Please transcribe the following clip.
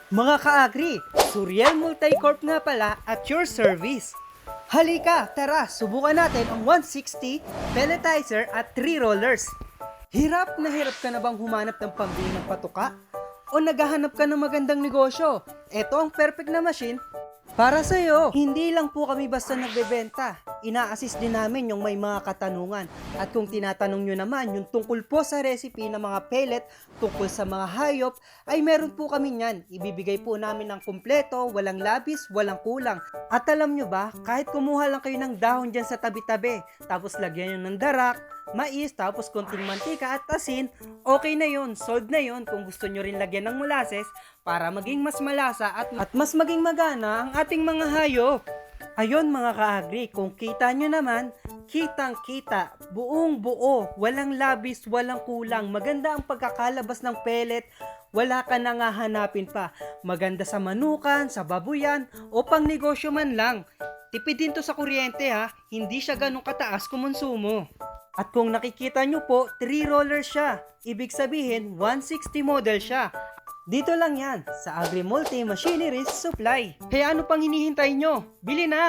Mga ka-agri, Suriel Multicorp nga pala at your service. Halika, tara, subukan natin ang 160, pelletizer at 3 rollers. Hirap ka na bang humanap ng pambili ng patuka? O naghahanap ka ng magandang negosyo? Ito ang perfect na machine para sa'yo. Hindi lang po kami basta nagbebenta. Ina-assist din namin yung may mga katanungan. At kung tinatanong nyo naman yung tungkol po sa recipe ng mga pellet, tungkol sa mga hayop, ay meron po kami yan. Ibibigay po namin ng kumpleto, walang labis, walang kulang. At alam nyo ba, kahit kumuha lang kayo ng dahon dyan sa tabi-tabi, tapos lagyan nyo ng darak, mais, tapos konting mantika at asin, okay na yon, solved na yon. Kung gusto nyo rin lagyan ng molasses para maging mas malasa at mas maging magana ang ating mga hayop. Ayon mga ka-agri, kung kita nyo naman, kitang kita, buong buo, walang labis, walang kulang, maganda ang pagkakalabas ng pellet, wala ka nang hahanapin pa, maganda sa manukan, sa babuyan, o pang negosyo man lang. Tipid din to sa kuryente ha, hindi siya ganun kataas kumonsumo. At kung nakikita nyo po, 3 rollers siya, ibig sabihin 160 model siya. Dito lang yan, sa Agri Multi Machineries Supply. Kaya ano pang hinihintay nyo? Bili na!